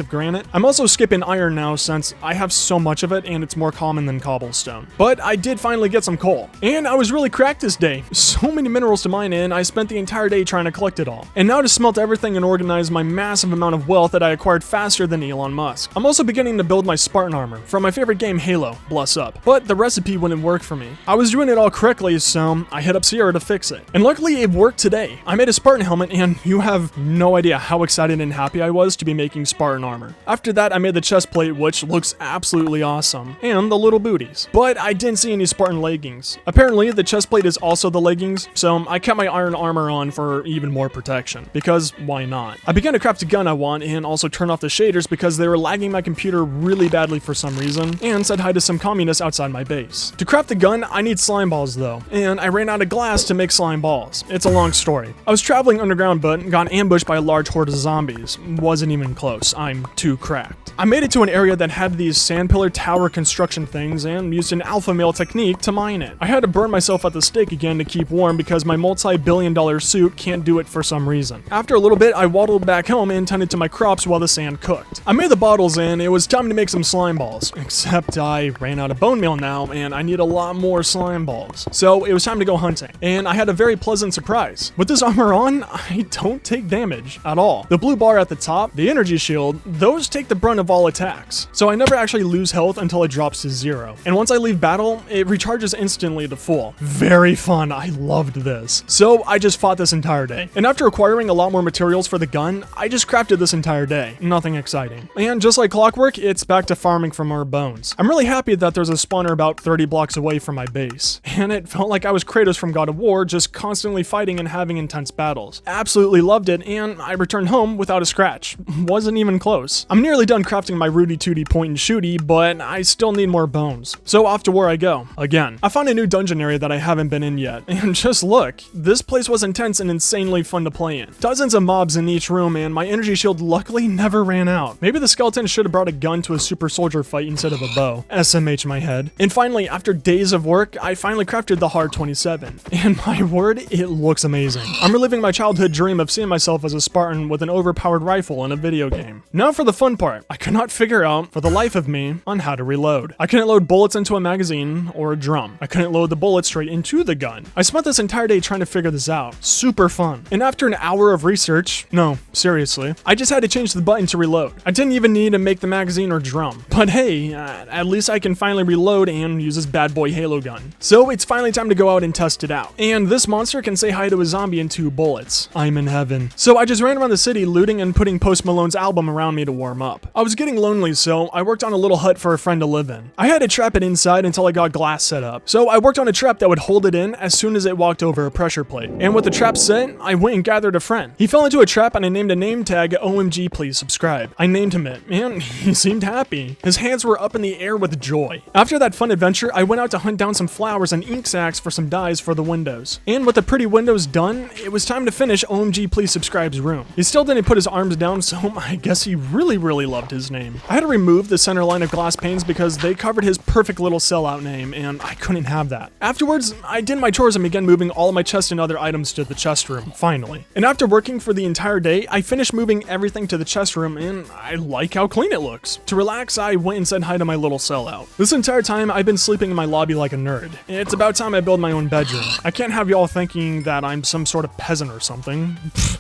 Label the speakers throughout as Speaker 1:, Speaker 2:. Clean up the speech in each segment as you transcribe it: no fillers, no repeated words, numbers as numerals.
Speaker 1: of granite. I'm also skipping iron now since I have so much of it and it's more common than cobblestone. But I did finally get some coal. And I was really cracked this day. So many minerals to mine in, I spent the entire day trying to collect it all. And now to smelt everything and organize my massive amount of wealth that I acquired faster than Elon Musk. I'm also beginning to build my Spartan armor from my favorite game Halo, bless up. But the recipe wouldn't work for me. I was doing it all correctly, so I hit up Sierra to fix it. And luckily it worked today. I made a Spartan helmet and you have no idea how excited and happy I was to be making Spartan armor. After that, I made the chest plate, which looks absolutely awesome, and the little booties. But I didn't see any Spartan leggings. Apparently, the chest plate is also the leggings, so I kept my iron armor on for even more protection, because why not? I began to craft a gun I want and also turn off the shaders because they were lagging my computer really badly for some reason, and said hi to some communists outside my base. To craft the gun, I need slime balls though, and I ran out of glass to make slime balls. It's a long story. I was traveling underground but got ambushed by a large horde of zombies. Wasn't even close. I'm too cracked. I made it to an area that had these sand pillar tower construction things and used an alpha male technique to mine it. I had to burn myself at the stake again to keep warm because my multi-billion-dollar suit can't do it for some reason. After a little bit, I waddled back home and tended to my crops while the sand cooked. I made the bottles and it was time to make some slime balls, except I ran out of bone meal now and I need a lot more slime balls. So it was time to go hunting, and I had a very pleasant surprise. With this armor on, I don't take damage at all. The blue bar at the top, the energy shield, those take the brunt of all attacks. So I never actually lose health until it drops to 0. And once I leave battle, it recharges instantly to full. Very fun, I loved this. So I just fought this entire day. And after acquiring a lot more materials for the gun, I just crafted this entire day. Nothing exciting. And just like clockwork, it's back to farming for more bones. I'm really happy that there's a spawner about 30 blocks away from my base. And it felt like I was Kratos from God of War, just constantly fighting and having intense battles. Absolutely loved it, and I returned home without a scratch. Wasn't even close. I'm nearly done crafting my Rudy Tooty point and shooty, but I still need more bones. So off to where I go. Again. I found a new dungeon area that I haven't been in yet. And just look, this place was intense and insanely fun to play in. Dozens of mobs in each room, and my energy shield luckily never ran out. Maybe the skeleton should have brought a gun to a super soldier fight instead of a bow. SMH my head. And finally, after days of work, I finally crafted the Hard 27. And my word, it looks amazing. I'm reliving my childhood dream of seeing myself as a Spartan with an overpowered rifle in a video game. Now for the fun part. I could not figure out, for the life of me, on how to reload. I couldn't load bullets into a magazine or a drum. I couldn't load the bullets straight into the gun. I spent this entire day trying to figure this out. Super fun. And after an hour of research, no, seriously, I just had to change the button to reload. I didn't even need to make the magazine or drum. But hey, at least I can finally reload and use this bad boy Halo gun. So it's finally time to go out and test it out. And this monster can say hi to a zombie in 2 bullets. I'm in heaven. So I just ran around the city looting and putting Post Malone's album around me to warm up. I was getting lonely, so I worked on a little hut for a friend to live in. I had to trap it inside until I got glass set up. So I worked on a trap that would hold it in as soon as it walked over a pressure plate. And with the trap set, I went and gathered a friend. He fell into a trap and I named a name tag OMG please subscribe. I named him it, and he seemed happy. His hands were up in the air with joy. After that fun adventure, I went out to hunt down some flowers and ink sacks for some dyes for the windows. And with the pretty windows done, it was time to finish OMG please subscribe's room. He still didn't put his arms down, so I guess he really loved his name. I had to remove the center line of glass panes because they covered his perfect little sellout name, and I couldn't have that. Afterwards, I did my chores and began moving all of my chests and other items to the chest room, finally. And after working for the entire day, I finished moving everything to the chest room, and I like how clean it looks. To relax, I went and said hi to my little sellout. This entire time, I've been sleeping in my lobby like a nerd. It's about time I build my own bedroom. I can't have y'all thinking that I'm some sort of peasant or something.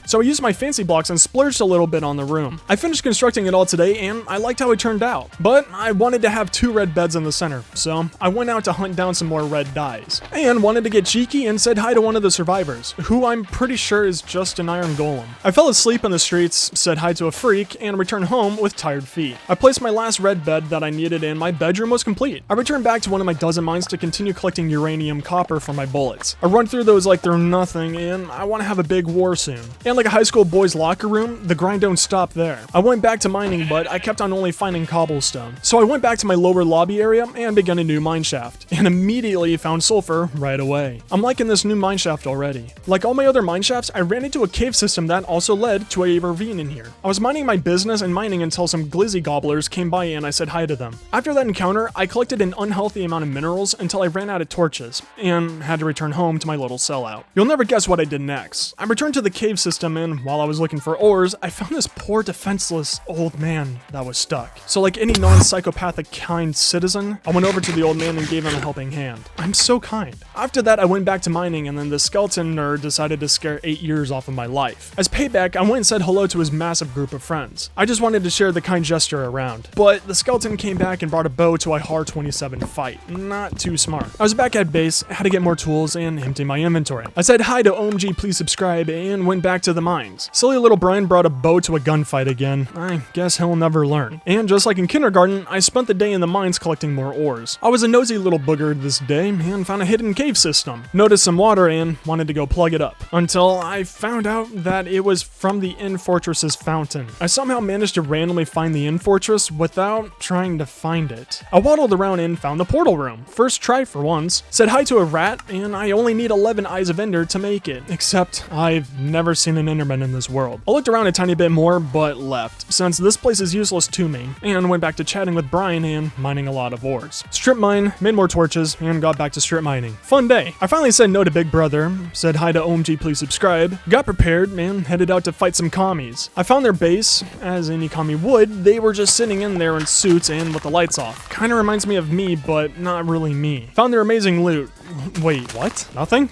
Speaker 1: So I used my fancy blocks and splurged a little bit on the room. I finished constructing it all today, and I liked how it turned out. But I wanted to have 2 red beds in the center, so I went out to hunt down some more red dyes. And wanted to get cheeky and said hi to one of the survivors, who I'm pretty sure is just an iron golem. I fell asleep in the streets, said hi to a freak, and returned home with tired feet. I placed my last red bed that I needed and my bedroom was complete. I returned back to one of my dozen mines to continue collecting uranium copper for my bullets. I run through those like they're nothing, and I want to have a big war soon. And like a high school boys locker room, the grind don't stop there. I went back to mining, but I kept on only finding cobblestone. So I went back to my lower lobby area and began a new mine shaft, and immediately found sulfur right away. I'm liking this new mine shaft already. Like all my other mine shafts, I ran into a cave system that also led to a ravine in here. I was minding my business and mining until some glizzy gobblers came by and I said hi to them. After that encounter, I collected an unhealthy amount of minerals until I ran out of torches, and had to return home to my little sellout. You'll never guess what I did next. I returned to the cave system, and while I was looking for ores, I found this poor defenseless this old man that was stuck. So like any non-psychopathic kind citizen, I went over to the old man and gave him a helping hand. I'm so kind. After that, I went back to mining, and then the skeleton nerd decided to scare 8 years off of my life. As payback, I went and said hello to his massive group of friends. I just wanted to share the kind gesture around. But the skeleton came back and brought a bow to a HAR-27 fight. Not too smart. I was back at base, had to get more tools, and empty my inventory. I said hi to OMG please subscribe, and went back to the mines. Silly little Brian brought a bow to a gunfight again. I guess he'll never learn. And just like in kindergarten, I spent the day in the mines collecting more ores. I was a nosy little booger this day, and found a hidden cave system. Noticed some water and wanted to go plug it up. Until I found out that it was from the Inn Fortress's fountain. I somehow managed to randomly find the Inn Fortress without trying to find it. I waddled around and found the portal room. First try for once. Said hi to a rat, and I only need 11 Eyes of Ender to make it. Except I've never seen an Enderman in this world. I looked around a tiny bit more, but left, since this place is useless to me, and went back to chatting with Brian and mining a lot of ores. Strip mine, made more torches, and got back to strip mining. Fun day. I finally said no to Big Brother, said hi to OMG please subscribe, got prepared, and headed out to fight some commies. I found their base. As any commie would, they were just sitting in there in suits and with the lights off. Kinda reminds me of me, but not really me. Found their amazing loot. Wait, what? Nothing?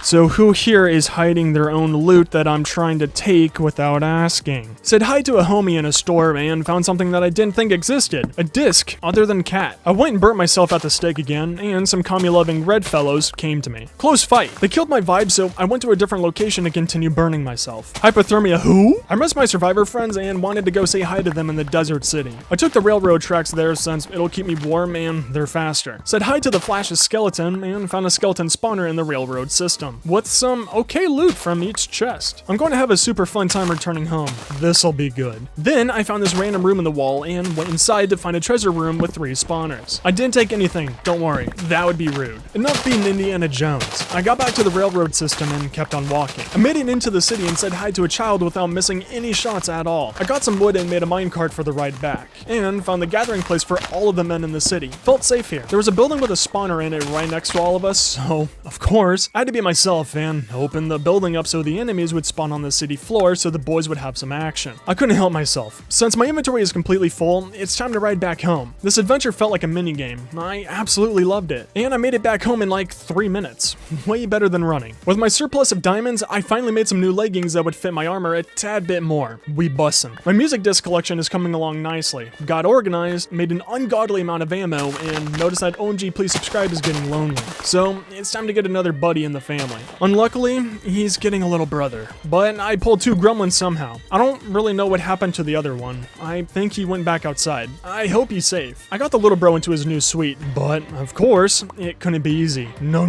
Speaker 1: So who here is hiding their own loot that I'm trying to take without asking? Said hi to a homie in a store and found something that I didn't think existed. A disc, other than cat. I went and burnt myself at the stake again, and some commie-loving red fellows came to me. Close fight. They killed my vibe, so I went to a different location to continue burning myself. Hypothermia who? I missed my survivor friends and wanted to go say hi to them in the desert city. I took the railroad tracks there since it'll keep me warm and they're faster. Said hi to the Flash's skeleton and found a skeleton spawner in the railroad system. With some okay loot from each chest. I'm going to have a super fun time returning home. This'll be good. Then I found this random room in the wall and went inside to find a treasure room with 3 spawners. I didn't take anything, don't worry. That would be rude. Enough being Indiana Jones. I got back to the railroad system and kept on walking. I made it into the city and said hi to a child without missing any shots at all. I got some wood and made a minecart for the ride back. And found the gathering place for all of the men in the city. Felt safe here. There was a building with a spawner in it right next to all of us, so of course, I had to be myself and open the building up so the enemies would spawn on the city floor so the boys would have some action. I couldn't help myself. Since my inventory is completely full, it's time to ride back home. This adventure felt like a minigame. I absolutely loved it. And I made it back home in like 3 minutes. Way better than running. With my surplus of diamonds, I finally made some new leggings that would fit my armor a tad bit more. We bussin'. My music disc collection is coming along nicely. Got organized, made an ungodly amount of ammo, and noticed that OMG please subscribe is getting lonely. So it's time to get another buddy in the family. Unluckily, he's getting a little brother, but I pulled 2 gremlins somehow. I don't really know what happened to the other one. I think he went back outside. I hope he's safe. I got the little bro into his new suite, but of course, it couldn't be easy. No.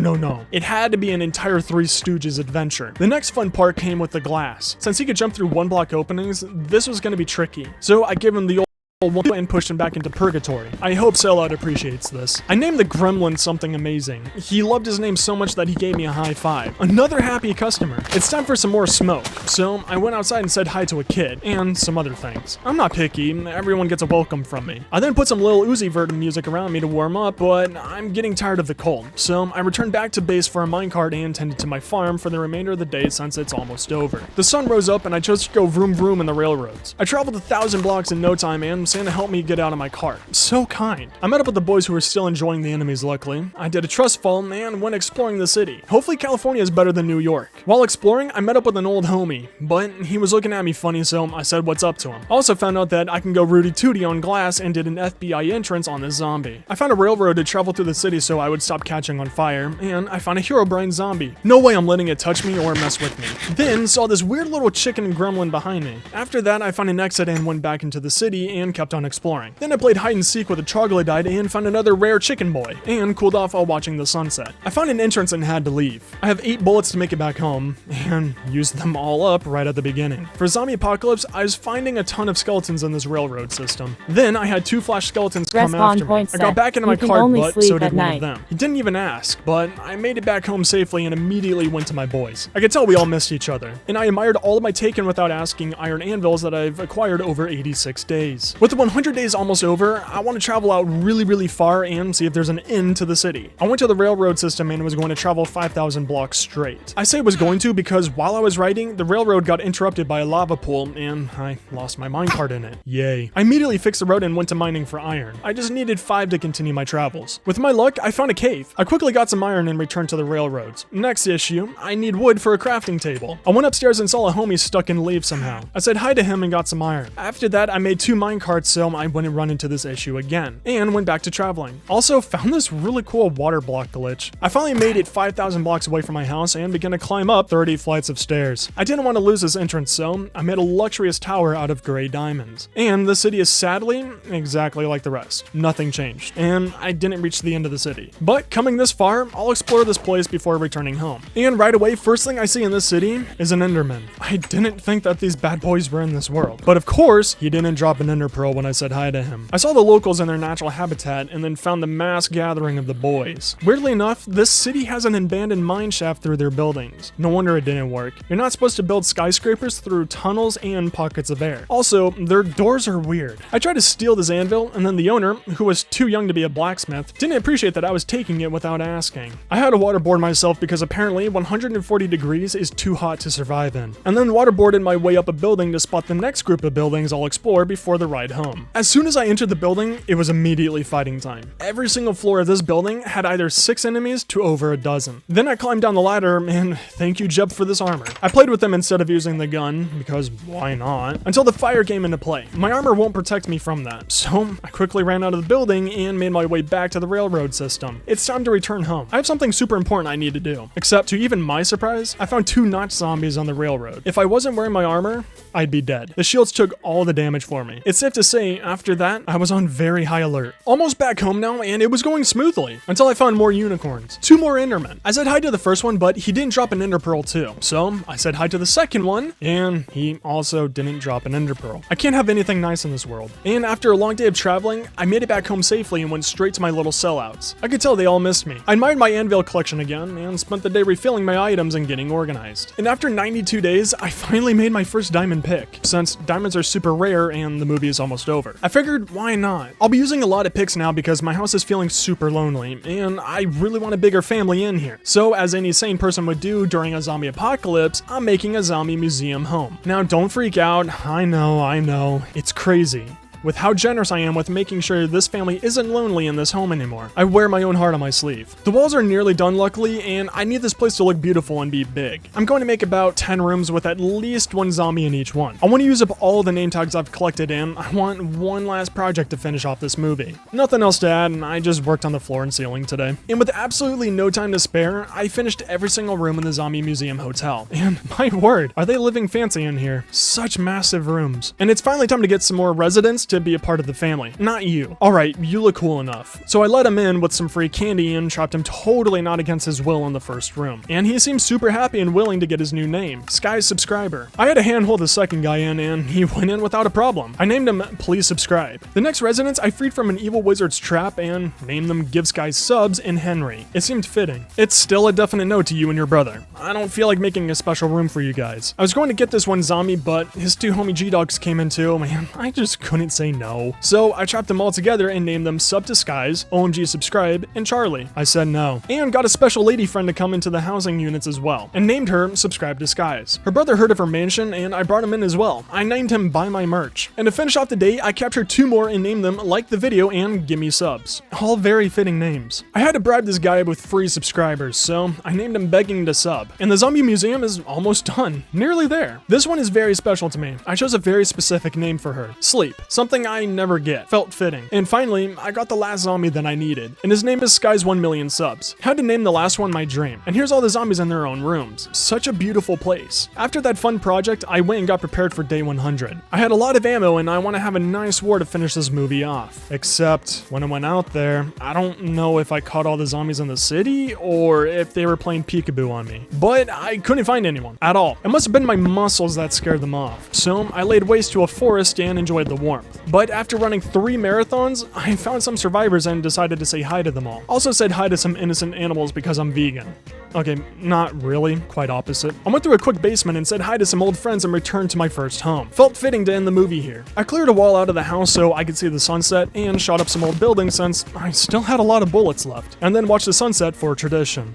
Speaker 1: It had to be an entire Three Stooges adventure. The next fun part came with the glass. Since he could jump through 1-block openings, this was gonna be tricky. So I gave him the old one and pushed him back into purgatory. I hope Sellout appreciates this. I named the gremlin something amazing. He loved his name so much that he gave me a high five. Another happy customer. It's time for some more smoke. So I went outside and said hi to a kid and some other things. I'm not picky. Everyone gets a welcome from me. I then put some Lil Uzi Vert music around me to warm up, but I'm getting tired of the cold. So I returned back to base for a minecart and tended to my farm for the remainder of the day since it's almost over. The sun rose up and I chose to go vroom vroom in the railroads. I traveled 1,000 blocks in no time and Santa helped me get out of my cart. So kind. I met up with the boys who were still enjoying the enemies, luckily. I did a trust fall and went exploring the city. Hopefully California is better than New York. While exploring, I met up with an old homie, but he was looking at me funny, so I said what's up to him. I also found out that I can go Rudy Tooty on glass and did an FBI entrance on this zombie. I found a railroad to travel through the city so I would stop catching on fire, and I found a Herobrine zombie. No way I'm letting it touch me or mess with me. Then saw this weird little chicken gremlin behind me. After that, I found an exit and went back into the city and kept on exploring. Then I played hide and seek with a troglodyte and found another rare chicken boy, and cooled off while watching the sunset. I found an entrance and had to leave. I have 8 bullets to make it back home, and used them all up right at the beginning. For zombie apocalypse, I was finding a ton of skeletons in this railroad system. Then I had 2 flash skeletons come after me. I got back into my cart, but so did one of them. He didn't even ask, but I made it back home safely and immediately went to my boys. I could tell we all missed each other, and I admired all of my taken without asking iron anvils that I've acquired over 86 days. With the 100 days almost over, I want to travel out really far and see if there's an end to the city. I went to the railroad system and was going to travel 5,000 blocks straight. I say was going to because while I was riding, the railroad got interrupted by a lava pool and I lost my minecart in it. Yay. I immediately fixed the road and went to mining for iron. I just needed 5 to continue my travels. With my luck, I found a cave. I quickly got some iron and returned to the railroads. Next issue, I need wood for a crafting table. I went upstairs and saw a homie stuck in leaves somehow. I said hi to him and got some iron. After that, I made 2 minecarts so I wouldn't run into this issue again, and went back to traveling. Also, found this really cool water block glitch. I finally made it 5,000 blocks away from my house and began to climb up 30 flights of stairs. I didn't want to lose this entrance, so I made a luxurious tower out of gray diamonds. And the city is sadly exactly like the rest. Nothing changed, and I didn't reach the end of the city. But coming this far, I'll explore this place before returning home. And right away, first thing I see in this city is an Enderman. I didn't think that these bad boys were in this world. But of course, he didn't drop an Ender Pearl when I said hi to him. I saw the locals in their natural habitat and then found the mass gathering of the boys. Weirdly enough, this city has an abandoned mine shaft through their buildings. No wonder it didn't work. You're not supposed to build skyscrapers through tunnels and pockets of air. Also, their doors are weird. I tried to steal this anvil, and then the owner, who was too young to be a blacksmith, didn't appreciate that I was taking it without asking. I had to waterboard myself because apparently 140 degrees is too hot to survive in. And then waterboarded my way up a building to spot the next group of buildings I'll explore before the ride home. As soon as I entered the building, it was immediately fighting time. Every single floor of this building had either 6 enemies to over a dozen. Then I climbed down the ladder, and thank you Jeb for this armor. I played with them instead of using the gun, because why not? Until the fire came into play. My armor won't protect me from that, so I quickly ran out of the building and made my way back to the railroad system. It's time to return home. I have something super important I need to do. Except, to even my surprise, I found 2 notch zombies on the railroad. If I wasn't wearing my armor, I'd be dead. The shields took all the damage for me. It's safe to say, after that, I was on very high alert. Almost back home now, and it was going smoothly, until I found more unicorns. 2 more Endermen. I said hi to the first one, but he didn't drop an Ender Pearl too. So, I said hi to the second one, and he also didn't drop an Ender Pearl. I can't have anything nice in this world. And after a long day of traveling, I made it back home safely and went straight to my little sellouts. I could tell they all missed me. I admired my anvil collection again, and spent the day refilling my items and getting organized. And after 92 days, I finally made my first diamond pick, since diamonds are super rare and the movie is almost over. I figured, why not? I'll be using a lot of picks now because my house is feeling super lonely, and I really want a bigger family in here. So, as any sane person would do during a zombie apocalypse, I'm making a zombie museum home. Now, don't freak out. I know, it's crazy. With how generous I am with making sure this family isn't lonely in this home anymore. I wear my own heart on my sleeve. The walls are nearly done luckily, and I need this place to look beautiful and be big. I'm going to make about 10 rooms with at least 1 zombie in each one. I want to use up all the name tags I've collected in. I want one last project to finish off this movie. Nothing else to add, and I just worked on the floor and ceiling today. And with absolutely no time to spare, I finished every single room in the Zombie Museum Hotel. And my word, are they living fancy in here. Such massive rooms. And it's finally time to get some more residents to be a part of the family. Not you. Alright, you look cool enough. So I let him in with some free candy and trapped him totally not against his will in the first room. And he seemed super happy and willing to get his new name, Sky's Subscriber. I had to handhold the second guy in and he went in without a problem. I named him Please Subscribe. The next residents I freed from an evil wizard's trap and named them Give Sky Subs and Henry. It seemed fitting. It's still a definite no to you and your brother. I don't feel like making a special room for you guys. I was going to get this one zombie, but his 2 homie G-Dogs came in too, and I just couldn't say no. So I trapped them all together and named them Sub to Skies, OMG Subscribe, and Charlie. I said no. And got a special lady friend to come into the housing units as well, and named her Subscribe to Skies. Her brother heard of her mansion, and I brought him in as well. I named him Buy My Merch. And to finish off the day, I captured 2 more and named them Like the Video and Gimme Subs. All very fitting names. I had to bribe this guy with free subscribers, so I named him Begging to Sub. And the Zombie Museum is almost done. Nearly there. This one is very special to me. I chose a very specific name for her. Sleep. Something I never get. Felt fitting. And finally, I got the last zombie that I needed. And his name is Sky's 1 million subs. Had to name the last one my dream. And here's all the zombies in their own rooms. Such a beautiful place. After that fun project, I went and got prepared for day 100. I had a lot of ammo and I want to have a nice war to finish this movie off. Except, when I went out there, I don't know if I caught all the zombies in the city or if they were playing peekaboo on me. But I couldn't find anyone at all. It must have been my muscles that scared them off. So I laid waste to a forest and enjoyed the warmth. month. But after running 3 marathons, I found some survivors and decided to say hi to them all. Also said hi to some innocent animals because I'm vegan. Okay, not really, quite opposite. I went through a quick basement and said hi to some old friends and returned to my first home. Felt fitting to end the movie here. I cleared a wall out of the house so I could see the sunset and shot up some old buildings since I still had a lot of bullets left, and then watched the sunset for tradition.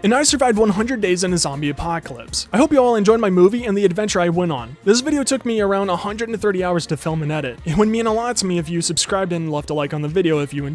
Speaker 1: And I survived 100 days in a zombie apocalypse. I hope you all enjoyed my movie and the adventure I went on. This video took me around 130 hours to film and edit. It would mean a lot to me if you subscribed and left a like on the video if you enjoyed.